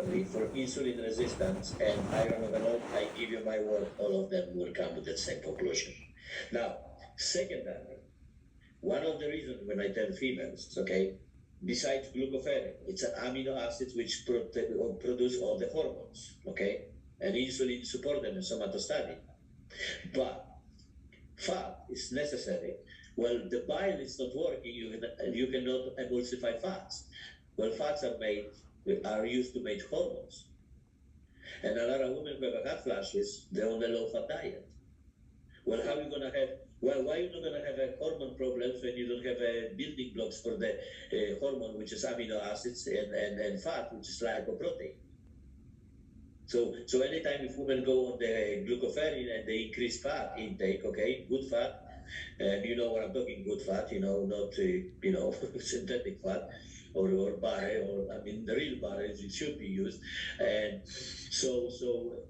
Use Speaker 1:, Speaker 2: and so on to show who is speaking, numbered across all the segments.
Speaker 1: particularly for insulin resistance and iron overload, I give you my word, all of them will come to the same conclusion. Now, secondary, one of the reasons when I tell females, okay, besides glucoferrin, it's an amino acids which produce all the hormones, okay, and insulin support them in somatostatin. But fat is necessary. Well, the bile is not working, you cannot emulsify fats. Well, fats are used to make hormones. And a lot of women who have hot flashes, they're on the low-fat diet. Well, how are you going to have, well, why are you not going to have a hormone problems when you don't have building blocks for the hormone, which is amino acids, and fat, which is glycoprotein? So anytime if women go on the glucoferrin and they increase fat intake, okay, good fat, and you know what I'm talking, good fat, not synthetic fat or butter, or I mean the real butter as it should be used. And so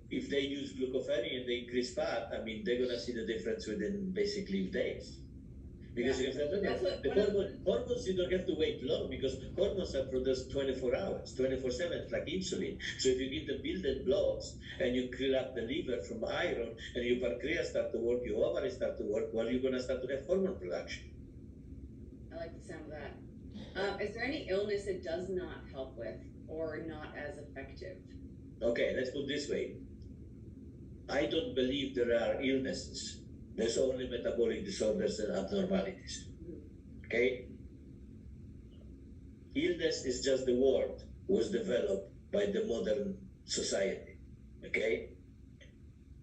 Speaker 1: if they use glucoferrin and they increase fat, I mean they're gonna see the difference within basically days. Because if hormones, you don't have to wait long, because hormones are produced 24 hours, 24/7, like insulin. So if you give the building blocks and you clear up the liver from iron and your pancreas start to work, your ovaries start to work, well, you're going to start to have hormone production.
Speaker 2: I like the sound of that. Is there any illness it does not help with or not as effective?
Speaker 1: Okay, let's put it this way. I don't believe there are illnesses. There's only metabolic disorders and abnormalities. Okay? Illness is just the word was developed by the modern society. Okay?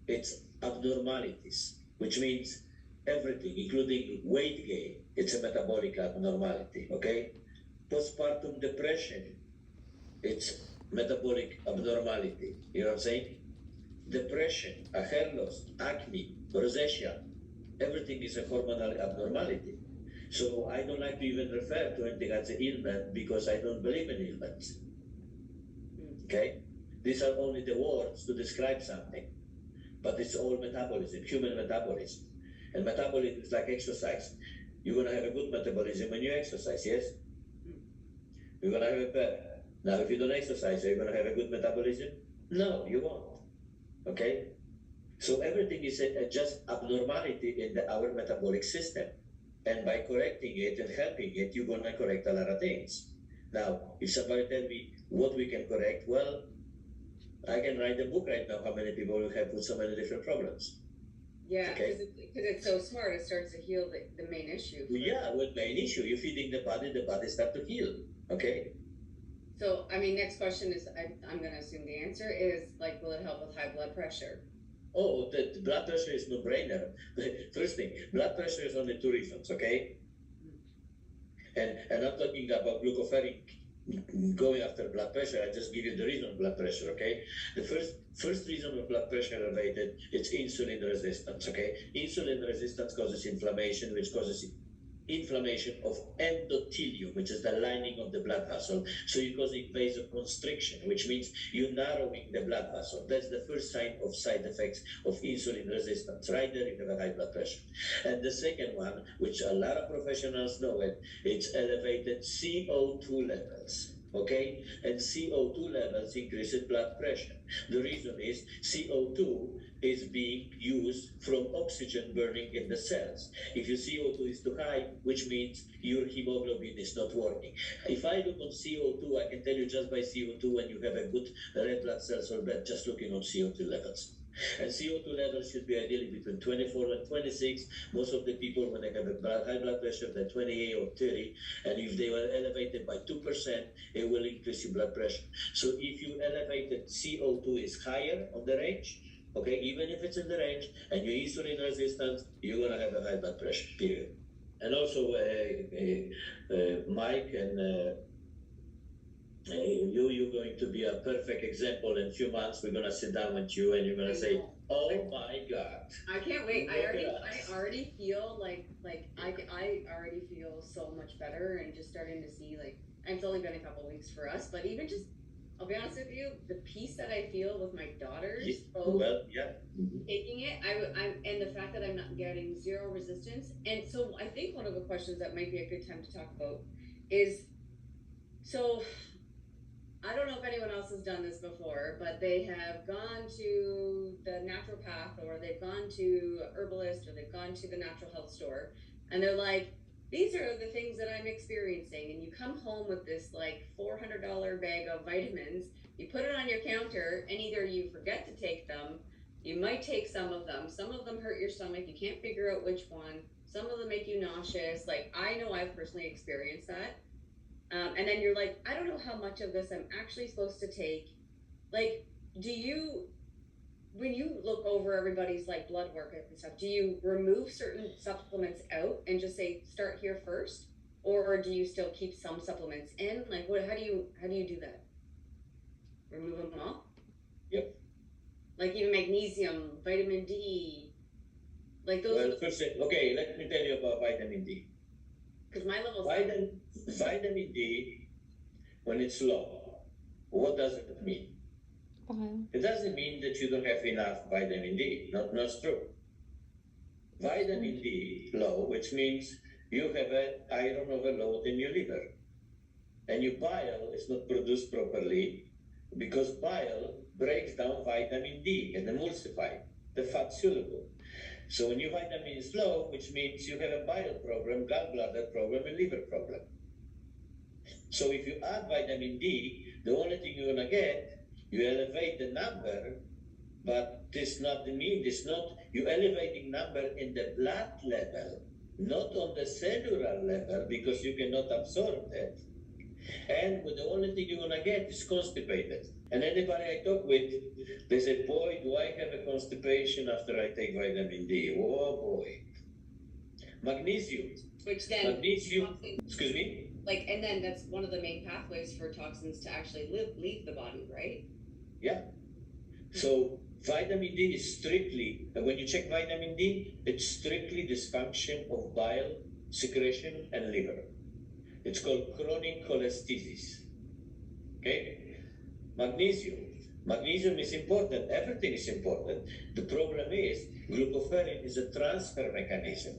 Speaker 1: It's abnormalities, which means everything, including weight gain. It's a metabolic abnormality. Okay? Postpartum depression, it's metabolic abnormality. You know what I'm saying? Depression, a hair loss, acne, rosacea, everything is a hormonal abnormality. So I don't like to even refer to anything as an ailment because I don't believe in ailments. Okay? These are only the words to describe something, but it's all metabolism, human metabolism. And metabolism is like exercise. You're going to have a good metabolism when you exercise, yes? You're going to have a bad. Now, if you don't exercise, are you going to have a good metabolism? No, you won't. Okay? So everything is just abnormality in our metabolic system. And by correcting it and helping it, you're going to correct a lot of things. Now, if somebody tell me what we can correct, well, I can write a book right now how many people have with so many different problems.
Speaker 2: Yeah, because it's so smart, it starts to heal the main issue.
Speaker 1: Yeah, with main issue, you're feeding the body starts to heal. Okay?
Speaker 2: So, I mean, next question is, I'm going to assume the answer is, like, will it help with high blood pressure?
Speaker 1: Oh, the blood pressure is no-brainer. First thing, blood pressure is only two reasons, okay? And I'm talking about glucoferrin going after blood pressure. I just give you the reason of blood pressure, okay? The first reason of blood pressure elevated, it's insulin resistance, okay? Insulin resistance causes inflammation, which causes inflammation of endothelium, which is the lining of the blood vessel. So you're causing vasoconstriction, which means you're narrowing the blood vessel. That's the first sign of side effects of insulin resistance. Right there, you have a high blood pressure. And the second one, which a lot of professionals know it, it's elevated CO2 levels. Okay? And CO2 levels increases blood pressure. The reason is CO2 is being used from oxygen burning in the cells. If your CO2 is too high, which means your hemoglobin is not working. If I look on CO2, I can tell you just by CO2 when you have a good red blood cells or blood, just looking on CO2 levels. And CO2 levels should be ideally between 24 and 26. Most of the people, when they have a high blood pressure, they're 28 or 30. And if they were elevated by 2%, it will increase your blood pressure. So if you elevated CO2 is higher on the range, okay, even if it's in the range, and you're insulin resistant, you're going to have a high blood pressure, period. And also, Mike and you're going to be a perfect example. In a few months, we're going to sit down with you and you're going to say, oh my God.
Speaker 2: I can't wait. I already feel like I already feel so much better, and just starting to see, like, it's only been a couple of weeks for us, but even just, I'll be honest with you, the peace that I feel with my daughters, taking it, and the fact that I'm not getting zero resistance. And so I think one of the questions that might be a good time to talk about is, so I don't know if anyone else has done this before, but they have gone to the naturopath or they've gone to herbalist or they've gone to the natural health store and they're like, these are the things that I'm experiencing. And you come home with this like $400 bag of vitamins, you put it on your counter, and either you forget to take them, you might take some of them hurt your stomach, you can't figure out which one, some of them make you nauseous. Like, I know I've personally experienced that. And then you're like, I don't know how much of this I'm actually supposed to take. Like, do you, when you look over everybody's like blood work and stuff, do you remove certain supplements out and just say start here first, or do you still keep some supplements in? Like, what? How do you do that? Remove them all?
Speaker 1: Yep.
Speaker 2: Like even magnesium, vitamin D, like those.
Speaker 1: Well, first, okay, let me tell you about vitamin D.
Speaker 2: Because my levels.
Speaker 1: Vitamin D, when it's low, what does it mean? It doesn't mean that you don't have enough vitamin D. Not true. Vitamin D low, which means you have an iron overload in your liver. And your bile is not produced properly because bile breaks down vitamin D and emulsify the fat soluble. So when your vitamin is low, which means you have a bile problem, gallbladder problem, and liver problem. So if you add vitamin D, the only thing you're gonna get, you elevate the number, but this not you're elevating number in the blood level, not on the cellular level, because you cannot absorb that. And the only thing you're gonna get is constipated. And anybody I talk with, they say, boy, do I have a constipation after I take vitamin D. Oh boy. Magnesium.
Speaker 2: Which then
Speaker 1: magnesium, excuse me?
Speaker 2: Like, and then that's one of the main pathways for toxins to actually leave the body, right?
Speaker 1: Yeah. So vitamin D is strictly, when you check vitamin D, it's strictly dysfunction of bile, secretion, and liver. It's called chronic cholestasis. Okay? Magnesium. Magnesium is important. Everything is important. The problem is glucoferrin is a transfer mechanism,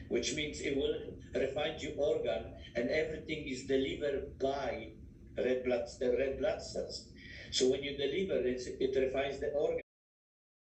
Speaker 1: which means it will refine your organ and everything is delivered by red blood cells. So when you deliver it, it refines the organ.